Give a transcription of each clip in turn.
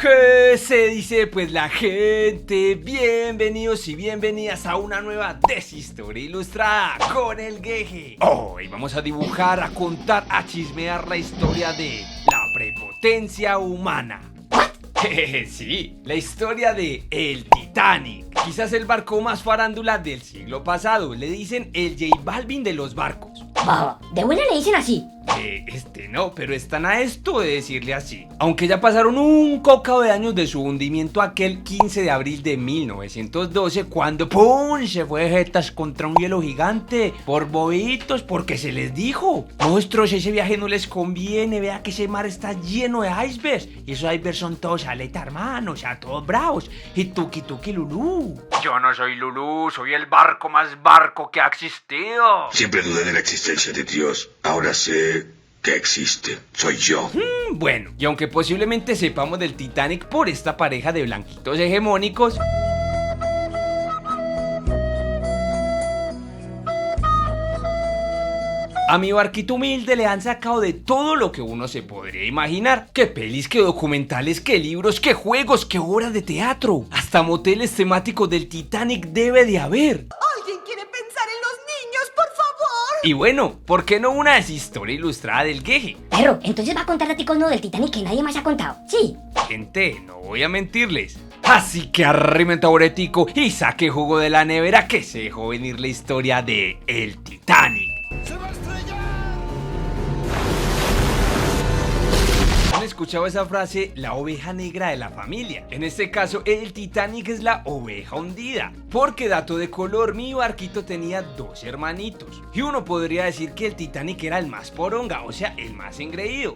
¿Qué se dice pues la gente? Bienvenidos y bienvenidas a una nueva Deshistoria Ilustrada con el Geje. Hoy vamos a dibujar, a contar, a chismear la historia de la prepotencia humana. Sí, la historia de el Titanic. Quizás el barco más farándula del siglo pasado. Le dicen el J Balvin de los barcos. De buena le dicen así. No, pero están a esto de decirle así. Aunque ya pasaron un cocao de años de su hundimiento aquel 15 de abril de 1912, cuando ¡pum! Se fue de jetas contra un hielo gigante. Por bobitos, porque se les dijo: monstruos, ese viaje no les conviene. Vea que ese mar está lleno de icebergs. Y esos icebergs son todos aleta, hermano, o sea, todos bravos. Y tuki Lulú. Yo no soy Lulú, soy el barco más barco que ha existido. Siempre dudé de la existencia de Dios. Ahora sé que existe. Soy yo. Bueno, y aunque posiblemente sepamos del Titanic por esta pareja de blanquitos hegemónicos, a mi barquito humilde le han sacado de todo lo que uno se podría imaginar. Que pelis, que documentales, que libros, que juegos, que obras de teatro. Hasta moteles temáticos del Titanic debe de haber. ¿Alguien quiere pensar en los niños, por favor? Y bueno, ¿por qué no una Deshistoria Ilustrada del Geje? Perro, entonces va a contar daticos no del Titanic que nadie más ha contado. Sí. Gente, no voy a mentirles. Así que arrime un taburetico y saque jugo de la nevera, que se dejó venir la historia de el Titanic. ¿Han escuchado esa frase? La oveja negra de la familia. En este caso, el Titanic es la oveja hundida. Porque, dato de color, mi barquito tenía dos hermanitos. Y uno podría decir que el Titanic era el más poronga, o sea, el más engreído.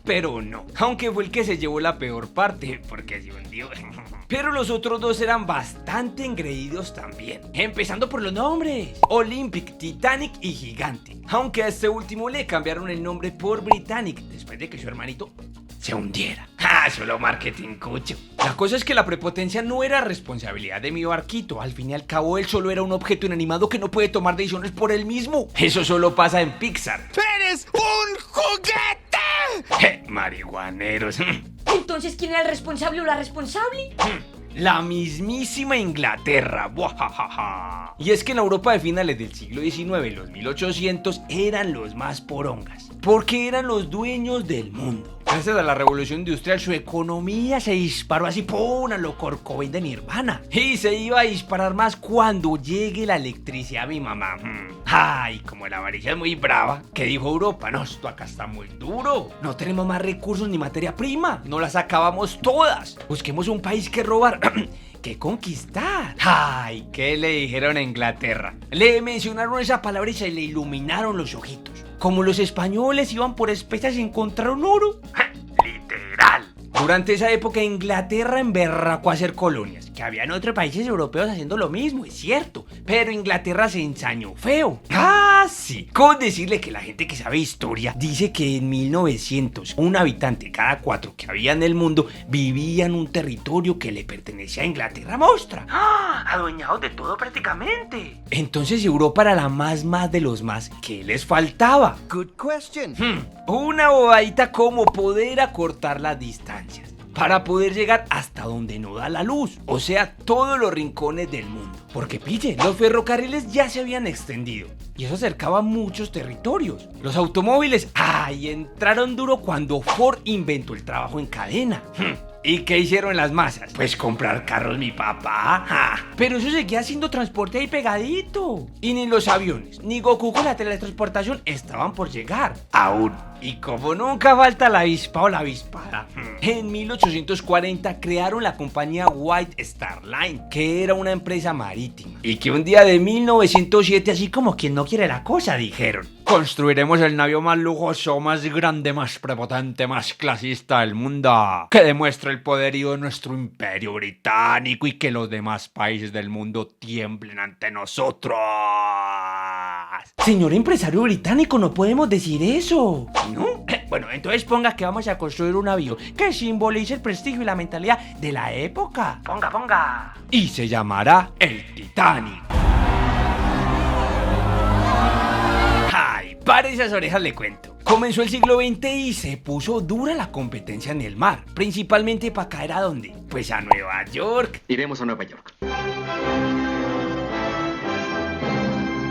Pero no, aunque fue el que se llevó la peor parte, porque se hundió. Pero los otros dos eran bastante engreídos también. Empezando por los nombres: Olympic, Titanic y Gigante. Aunque a este último le cambiaron el nombre por Britannic, después de que su hermanito se hundiera. Solo marketing, cucho. La cosa es que la prepotencia no era responsabilidad de mi barquito. Al fin y al cabo, él solo era un objeto inanimado que no puede tomar decisiones por él mismo. Eso solo pasa en Pixar. ¡Eres un juguete! Marihuaneros. Entonces, ¿quién era el responsable o la responsable? La mismísima Inglaterra. Buajajaja. Y es que en la Europa de finales del siglo XIX, los 1800, eran los más porongas, porque eran los dueños del mundo. Gracias a la revolución industrial, su economía se disparó así, ¡pum!, a lo Kurt Cobain de Nirvana. Y se iba a disparar más cuando llegue la electricidad, mi mamá. Ay, como la avaricia es muy brava, ¿qué dijo Europa? No, esto acá está muy duro. No tenemos más recursos ni materia prima. No las acabamos todas. Busquemos un país que robar. ¿Qué conquistar? Ay, ¿qué le dijeron a Inglaterra? Le mencionaron esa palabra y se le iluminaron los ojitos. Como los españoles iban por especias y encontraron oro. Literal. Durante esa época, Inglaterra emberracó a hacer colonias, que habían otros países europeos haciendo lo mismo, es cierto, pero Inglaterra se ensañó feo. Sí, con decirle que la gente que sabe historia dice que en 1900 un habitante cada 4 que había en el mundo vivía en un territorio que le pertenecía a Inglaterra mostra. Adueñados de todo prácticamente. Entonces Europa era la más de los más. ¿Qué les faltaba? Good question. Una bobadita como poder acortar las distancias para poder llegar hasta donde no da la luz, o sea, todos los rincones del mundo. Porque pille, los ferrocarriles ya se habían extendido y eso acercaba muchos territorios. Los automóviles, entraron duro cuando Ford inventó el trabajo en cadena. ¿Y qué hicieron las masas? Pues comprar carros, mi papá. Pero eso seguía siendo transporte ahí pegadito. Y ni los aviones, ni Goku con la teletransportación estaban por llegar. Aún. Y como nunca falta la avispa o la avispada, en 1840 crearon la compañía White Star Line, que era una empresa marítima. Y que un día de 1907, así como quien no quiere la cosa, dijeron: construiremos el navío más lujoso, más grande, más prepotente, más clasista del mundo, que demuestre el poderío de nuestro imperio británico y que los demás países del mundo tiemblen ante nosotros. Señor empresario británico, no podemos decir eso. ¿No? Bueno, entonces ponga que vamos a construir un navío que simbolice el prestigio y la mentalidad de la época. Ponga. Y se llamará el Titanic. Pare esas orejas, le cuento. Comenzó el siglo XX y se puso dura la competencia en el mar, principalmente para caer ¿a dónde? Pues a Nueva York. Iremos a Nueva York.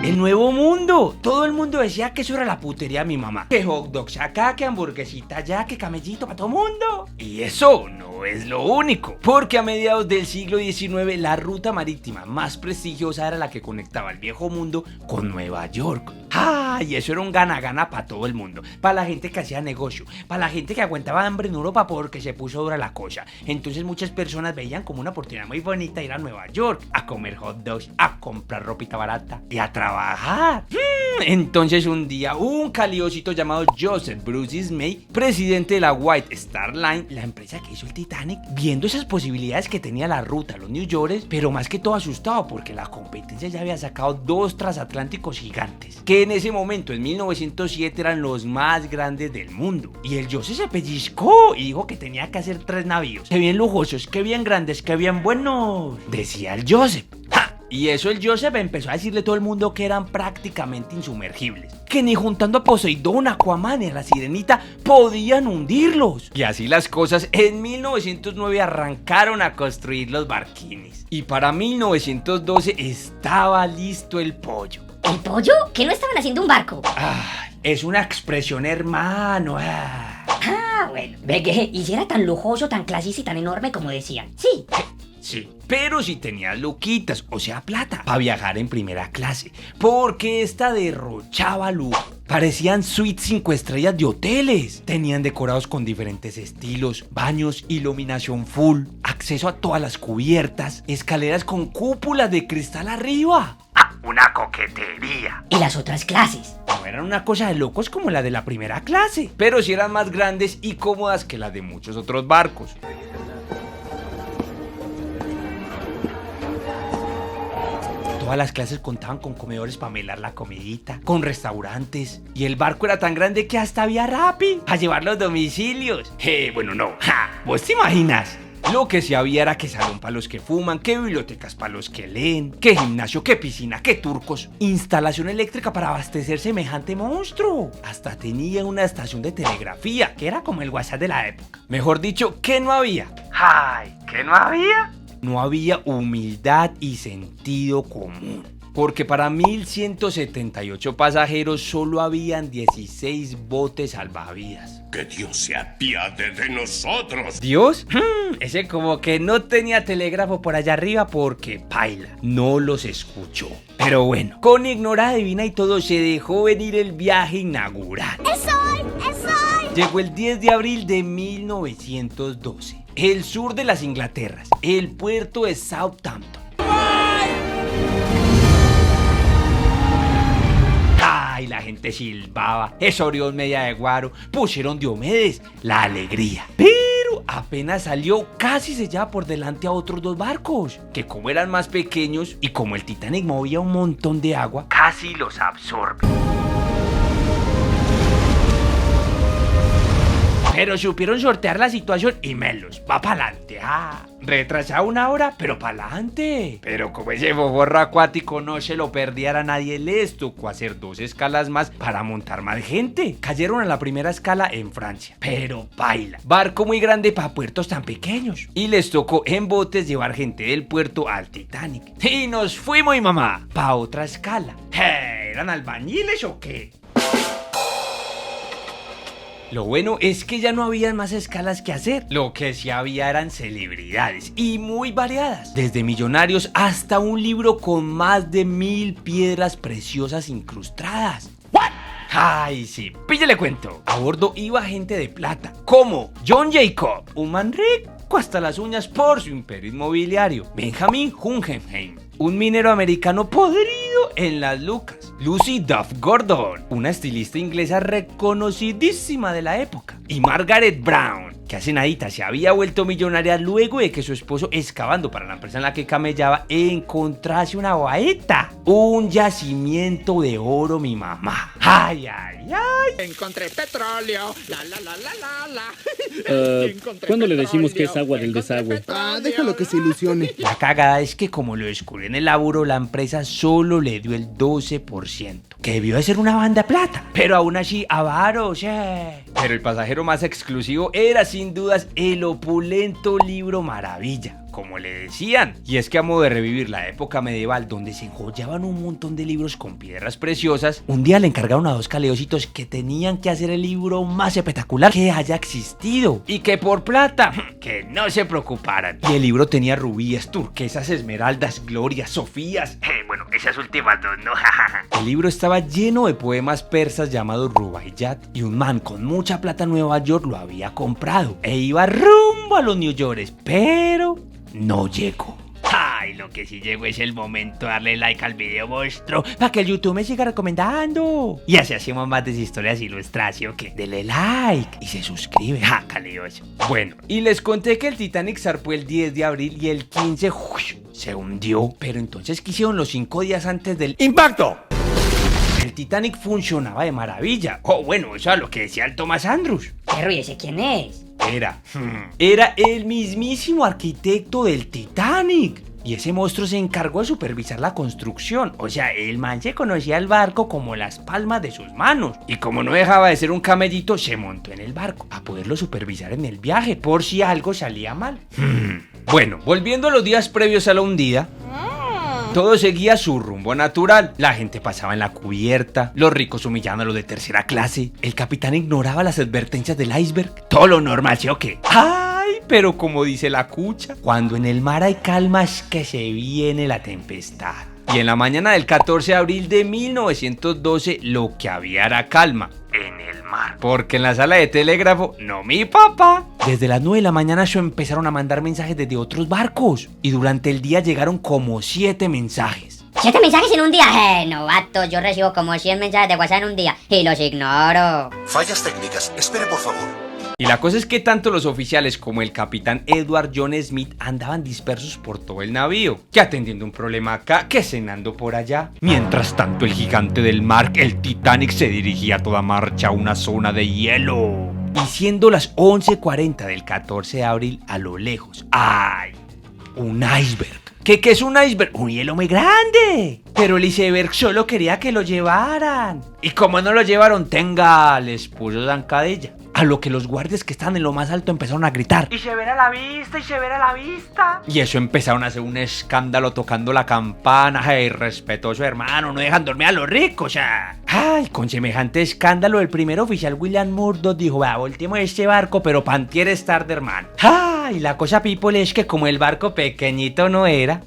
El nuevo mundo. Todo el mundo decía que eso era la putería de mi mamá. Que hot dogs acá, que hamburguesita allá, que camellito para todo mundo. Y eso no es lo único. Porque a mediados del siglo XIX la ruta marítima más prestigiosa era la que conectaba el viejo mundo con Nueva York. Y eso era un gana-gana para todo el mundo. Para la gente que hacía negocio. Para la gente que aguantaba hambre en Europa porque se puso dura la cosa. Entonces muchas personas veían como una oportunidad muy bonita ir a Nueva York a comer hot dogs, a comprar ropita barata y a trabajar. Entonces un día un caliosito llamado Joseph Bruce Smith, presidente de la White Star Line, la empresa que hizo el Titanic, viendo esas posibilidades que tenía la ruta a los New Yorkers, pero más que todo asustado porque la competencia ya había sacado 2 transatlánticos gigantes, que en ese momento, en 1907, eran los más grandes del mundo. Y el Joseph se pellizcó y dijo que tenía que hacer 3 navíos, que bien lujosos, que bien grandes, que bien buenos, decía el Joseph. Y eso el Joseph empezó a decirle a todo el mundo que eran prácticamente insumergibles, que ni juntando a Poseidón, Aquaman y a la Sirenita podían hundirlos. Y así las cosas, en 1909 arrancaron a construir los barquines. Y para 1912 estaba listo el pollo. ¿El pollo? ¿Qué no estaban haciendo un barco? Es una expresión, hermano. Bueno. Ve que, y si era tan lujoso, tan clasista y tan enorme como decían. Sí. Sí, pero si tenías luquitas, o sea plata, para viajar en primera clase, porque esta derrochaba lujo. Parecían suites 5 estrellas de hoteles. Tenían decorados con diferentes estilos, baños, iluminación full, acceso a todas las cubiertas, escaleras con cúpulas de cristal arriba. Una coquetería. ¿Y las otras clases? No eran una cosa de locos como la de la primera clase, pero sí eran más grandes y cómodas que las de muchos otros barcos. Todas las clases contaban con comedores para melar la comidita, con restaurantes, y el barco era tan grande que hasta había Rappi para llevar los domicilios. Bueno, no, ¿vos te imaginas? Lo que sí había era que salón para los que fuman, que bibliotecas para los que leen, que gimnasio, que piscina, que turcos, instalación eléctrica para abastecer semejante monstruo. Hasta tenía una estación de telegrafía, que era como el WhatsApp de la época. Mejor dicho, ¿qué no había? ¿Qué no había? No había humildad y sentido común. Porque para 1178 pasajeros solo habían 16 botes salvavidas. Que Dios se apiade de nosotros. ¿Dios? Ese como que no tenía telégrafo por allá arriba porque paila, no los escuchó. Pero bueno, con ignorada divina y todo se dejó venir el viaje inaugural. ¡Es hoy! Llegó el 10 de abril de 1912. El sur de las Inglaterras, el puerto de Southampton. Y la gente silbaba, eso abrió media de guaro, pusieron Diomedes, la alegría. Pero apenas salió, casi se lleva por delante a otros 2 barcos, que como eran más pequeños y como el Titanic movía un montón de agua, casi los absorbe. Pero supieron sortear la situación y melos, va pa'lante. Retrasado 1 hora, pero pa'lante. Pero como ese boborro acuático no se lo perdiera a nadie, les tocó hacer 2 escalas más para montar más gente. Cayeron a la primera escala en Francia, pero paila, barco muy grande para puertos tan pequeños. Y les tocó en botes llevar gente del puerto al Titanic. Y nos fuimos, mi mamá, pa' otra escala. ¿Eran albañiles o qué? Lo bueno es que ya no había más escalas que hacer. Lo que sí había eran celebridades y muy variadas. Desde millonarios hasta un libro con más de 1000 piedras preciosas incrustadas. ¿What? Ay, sí, píllele cuento. A bordo iba gente de plata, como John Jacob, un man rico hasta las uñas por su imperio inmobiliario. Benjamin Guggenheim, un minero americano podrido en las lucas. Lucy Duff Gordon, una estilista inglesa reconocidísima de la época. Y Margaret Brown, que hace nadita se había vuelto millonaria luego de que su esposo, excavando para la empresa en la que camellaba, encontrase una baeta, un yacimiento de oro, mi mamá. Ay, ay, ay. Encontré petróleo. La. ¿Cuándo le decimos que es agua del desagüe? déjalo que se ilusione. La cagada es que como lo descubrió en el laburo, la empresa solo le dio el 12%, que debió de ser una banda de plata. Pero aún así, avaro, Pero el pasajero más exclusivo era sin dudas el opulento libro Maravilla, como le decían. Y es que a modo de revivir la época medieval donde se enjollaban un montón de libros con piedras preciosas, un día le encargaron a 2 caleócitos que tenían que hacer el libro más espectacular que haya existido. Y que por plata, que no se preocuparan. Y el libro tenía rubíes, turquesas, esmeraldas, glorias, sofías. Bueno, esas últimas dos no. El libro estaba lleno de poemas persas llamados Rubaiyat, y un man con mucha plata en Nueva York lo había comprado e iba rumbo a los New Yorkers, pero no llegó. Ay, lo que sí llegó es el momento de darle like al video monstruo para que el YouTube me siga recomendando. Y así hacemos más de historias ilustradas, ¿sí o qué? Dele like y se suscribe. ¡Ja, calioso! Bueno, y les conté que el Titanic zarpó el 10 de abril y el 15 se hundió. Pero entonces, ¿qué hicieron los 5 días antes del impacto? El Titanic funcionaba de maravilla. Bueno, eso es lo que decía el Thomas Andrews. Perro, ¿y ese quién es? Era el mismísimo arquitecto del Titanic. Y ese monstruo se encargó de supervisar la construcción. O sea, el man se conocía el barco como las palmas de sus manos. Y como no dejaba de ser un camellito, se montó en el barco a poderlo supervisar en el viaje por si algo salía mal. Bueno, volviendo a los días previos a la hundida, todo seguía su rumbo natural. La gente pasaba en la cubierta, los ricos humillando a los de tercera clase, el capitán ignoraba las advertencias del iceberg. Todo lo normal, ¿sí o qué? ¡Ay! Pero como dice la cucha, cuando en el mar hay calma es que se viene la tempestad. Y en la mañana del 14 de abril de 1912 lo que había era calma en el mar. Porque en la sala de telégrafo, no mi papá. Desde las 9 de la mañana se empezaron a mandar mensajes desde otros barcos. Y durante el día llegaron como 7 mensajes. 7 mensajes en un día. Novato, yo recibo como 100 mensajes de WhatsApp en un día y los ignoro. Fallas técnicas. Espere, por favor. Y la cosa es que tanto los oficiales como el capitán Edward John Smith andaban dispersos por todo el navío, que atendiendo un problema acá, que cenando por allá. Mientras tanto, el gigante del mar, el Titanic, se dirigía a toda marcha a una zona de hielo. Y siendo las 11:40 del 14 de abril, a lo lejos, ¡ay! Un iceberg. ¿Qué es un iceberg? Un hielo muy grande. Pero el iceberg solo quería que lo llevaran. Y como no lo llevaron, tenga, les puso zancadilla. A lo que los guardias que estaban en lo más alto empezaron a gritar: ¡y se verá la vista, y se verá la vista! Y eso empezaron a hacer un escándalo tocando la campana. ¡Ay, respetuoso hermano! No dejan dormir a los ricos, ¡Ay! Con semejante escándalo, el primer oficial William Murdoch dijo: vea, volteemos este barco, pero pantier es tarde, hermano. ¡Ay! La cosa, people, es que como el barco pequeñito no era,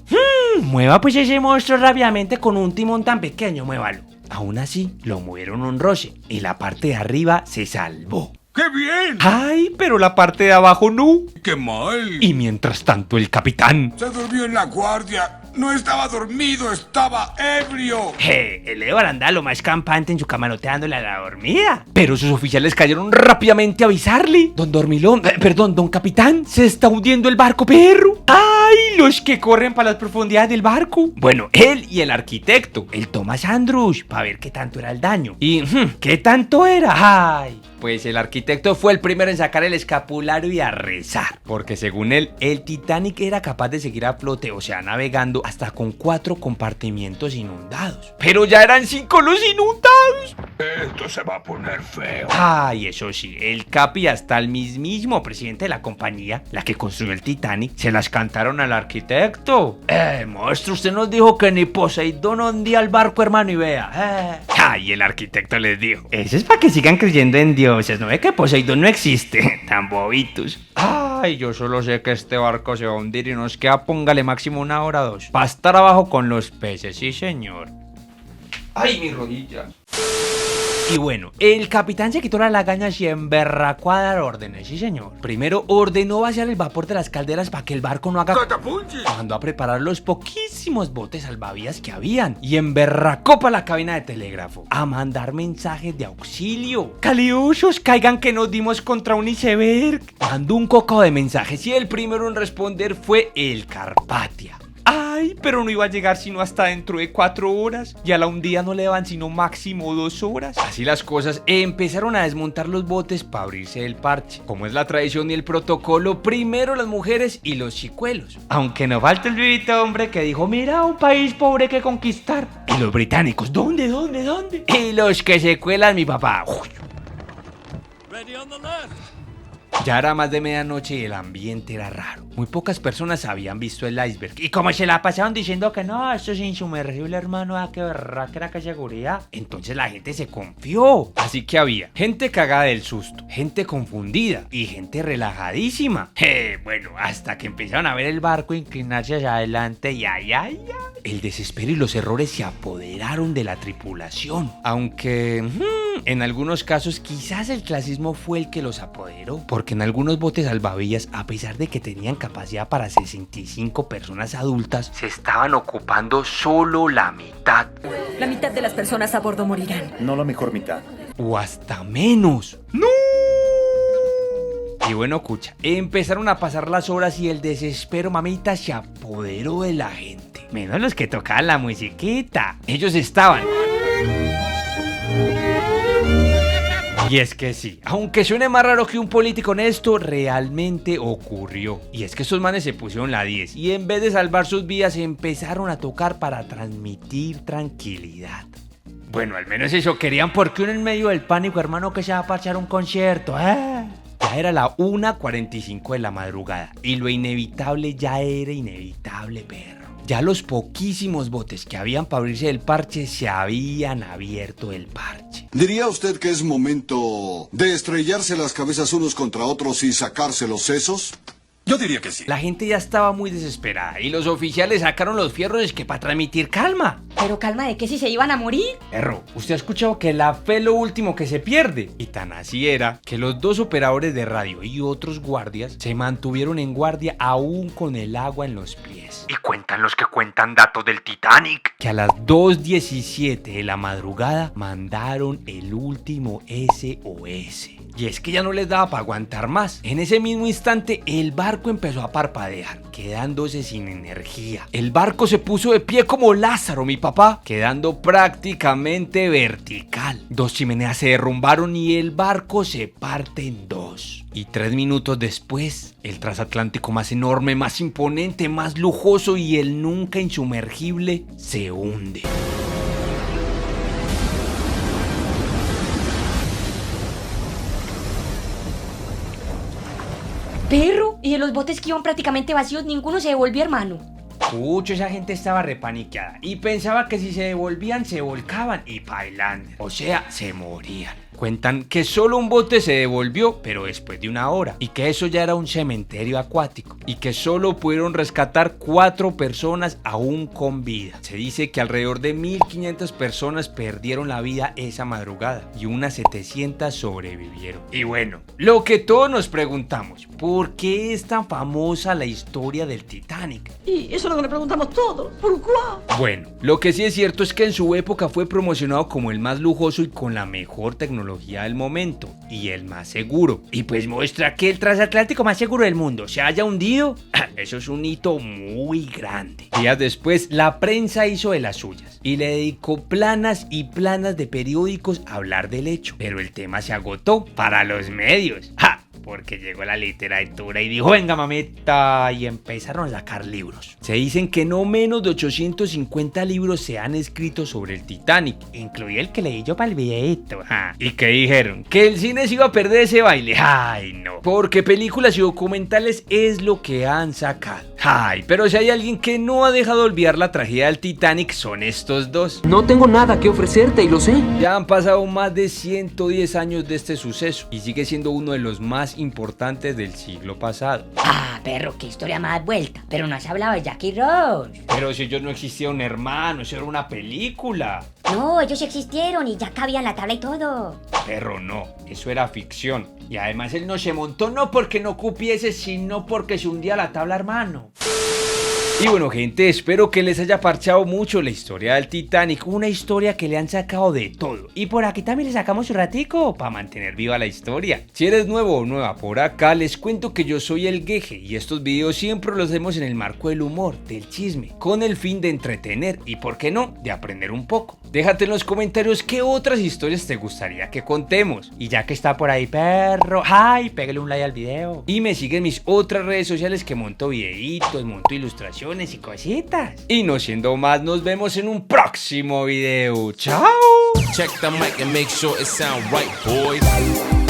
mueva pues ese monstruo rápidamente con un timón tan pequeño, muévalo. Aún así, lo movieron un roce y la parte de arriba se salvó. ¡Qué bien! ¡Ay! Pero la parte de abajo no. ¡Qué mal! Y mientras tanto el capitán... Se durmió en la guardia. No estaba dormido, estaba ebrio. El Edward andaba lo más campante en su camaroteándole a la dormida. Pero sus oficiales cayeron rápidamente a avisarle: don Dormilón, don capitán, se está hundiendo el barco, perro. ¡Ay! Los que corren para las profundidades del barco. Bueno, él y el arquitecto, el Thomas Andrews, para ver qué tanto era el daño. Y, ¿qué tanto era? ¡Ay! Pues el arquitecto fue el primero en sacar el escapulario y a rezar, porque según él, el Titanic era capaz de seguir a flote, o sea, navegando hasta con 4 compartimientos inundados. Pero ya eran 5 los inundados. Esto se va a poner feo. Ay, eso sí, el Capi, hasta el mismísimo presidente de la compañía, la que construyó el Titanic, se las cantaron al arquitecto. Monstruo, usted nos dijo que ni Poseidón hundía el barco, hermano, y vea. Ay, el arquitecto les dijo: eso es para que sigan creyendo en Dios. ¿No ve que Poseidón no existe? Tan bobitos. Ay, yo solo sé que este barco se va a hundir y nos queda, póngale máximo 1 hora o 2 para estar abajo con los peces, sí señor. Ay, mi rodilla. Y bueno, el capitán se quitó las lagañas y emberracó a dar órdenes, sí señor. Primero ordenó vaciar el vapor de las calderas para que el barco no haga... ¡Catapunchi! Mandó a preparar los poquísimos botes salvavidas que habían y emberracó para la cabina de telégrafo a mandar mensajes de auxilio. ¡Caliosos, caigan que nos dimos contra un iceberg! Mandó un coco de mensajes y el primero en responder fue el Carpatia. Ay, pero no iba a llegar sino hasta dentro de 4 horas. Y a la hundida no le daban sino máximo 2 horas. Así las cosas, empezaron a desmontar los botes para abrirse el parche. Como es la tradición y el protocolo, primero las mujeres y los chicuelos. Aunque no falta el vivito hombre que dijo, mira, un país pobre que conquistar. Y los británicos, ¿dónde? Y los que se cuelan, mi papá. Ya era más de medianoche y el ambiente era raro. Muy pocas personas habían visto el iceberg. Y como se la pasaban diciendo que no, esto es insumergible, hermano, qué berraca, qué seguridad. Entonces la gente se confió. Así que había gente cagada del susto, gente confundida y gente relajadísima. Bueno, hasta que empezaron a ver el barco inclinarse hacia adelante y el desespero y los errores se apoderaron de la tripulación. Aunque en algunos casos quizás el clasismo fue el que los apoderó. Porque en algunos botes salvavidas, a pesar de que tenían capacidad para 65 personas adultas, se estaban ocupando solo la mitad. La mitad de las personas a bordo morirán. No la mejor mitad. O hasta menos. ¡No! Y bueno, cucha, empezaron a pasar las horas y el desespero, mamita, se apoderó de la gente. Menos los que tocaban la musiquita. Ellos estaban... Y es que sí, aunque suene más raro que un político honesto, realmente ocurrió. Y es que esos manes se pusieron la 10 y en vez de salvar sus vidas empezaron a tocar para transmitir tranquilidad. Bueno, al menos eso querían, porque uno en medio del pánico, hermano, que se va a parchar un concierto, Ya era la 1:45 de la madrugada y lo inevitable ya era inevitable, perro. Ya los poquísimos botes que habían para abrirse del parche se habían abierto el parche. ¿Diría usted que es momento de estrellarse las cabezas unos contra otros y sacarse los sesos? Yo diría que sí. La gente ya estaba muy desesperada y los oficiales sacaron los fierros es que para transmitir calma. Pero calma de que si se iban a morir. Perro, usted ha escuchado que la fe es lo último que se pierde. Y tan así era que los 2 operadores de radio y otros guardias se mantuvieron en guardia aún con el agua en los pies. Y cuentan los que cuentan datos del Titanic que a las 2:17 de la madrugada mandaron el último SOS. Y es que ya no les daba para aguantar más. En ese mismo instante el barco empezó a parpadear, quedándose sin energía. El barco se puso de pie como Lázaro, mi papá, quedando prácticamente vertical. 2 chimeneas se derrumbaron y el barco se parte en 2. Y 3 minutos después, el transatlántico más enorme, más imponente, más lujoso y el nunca insumergible se hunde. Perro, y de los botes que iban prácticamente vacíos, ninguno se devolvió, hermano. Pucho, esa gente estaba repaniqueada y pensaba que si se devolvían se volcaban y bailan, o sea, se morían. Cuentan que solo un bote se devolvió, pero después de 1 hora, y que eso ya era un cementerio acuático, y que solo pudieron rescatar 4 personas aún con vida. Se dice que alrededor de 1.500 personas perdieron la vida esa madrugada, y unas 700 sobrevivieron. Y bueno, lo que todos nos preguntamos, ¿por qué es tan famosa la historia del Titanic? Y eso es lo que le preguntamos todos. ¿Por qué? Bueno, lo que sí es cierto es que en su época fue promocionado como el más lujoso y con la mejor tecnología del momento y el más seguro. Y pues muestra que el transatlántico más seguro del mundo se haya hundido. Eso es un hito muy grande. Días después, la prensa hizo de las suyas y le dedicó planas y planas de periódicos a hablar del hecho. Pero el tema se agotó para los medios. ¡Ja! Porque llegó la literatura y dijo, venga mamita, y empezaron a sacar libros. Se dicen que no menos de 850 libros se han escrito sobre el Titanic, incluido el que leí yo para el videito. Y que dijeron que el cine se iba a perder ese baile. Ay, no, porque películas y documentales es lo que han sacado. Ay, pero si hay alguien que no ha dejado de olvidar la tragedia del Titanic, son estos dos. No tengo nada que ofrecerte y lo sé. Ya han pasado más de 110 años de este suceso y sigue siendo uno de los más importantes del siglo pasado. Ah, perro, qué historia más vuelta. Pero no has hablado de Jackie Rose. Pero si ellos no existieron, hermano, eso era una película. No, ellos existieron y ya cabían la tabla y todo. Perro, no, eso era ficción. Y además él no se montó no porque no cupiese, sino porque se hundía la tabla, hermano. Y bueno, gente, espero que les haya parchado mucho la historia del Titanic, una historia que le han sacado de todo. Y por aquí también le sacamos un ratico para mantener viva la historia. Si eres nuevo o nueva por acá, les cuento que yo soy el Geje y estos videos siempre los hacemos en el marco del humor, del chisme, con el fin de entretener y, por qué no, de aprender un poco. Déjate en los comentarios qué otras historias te gustaría que contemos. Y ya que está por ahí, perro, ¡ay! Pégale un like al video. Y me siguen en mis otras redes sociales que monto videitos, monto ilustraciones y cositas. Y no siendo más, nos vemos en un próximo video. ¡Chao! Check the mic and make sure it sound right, boys.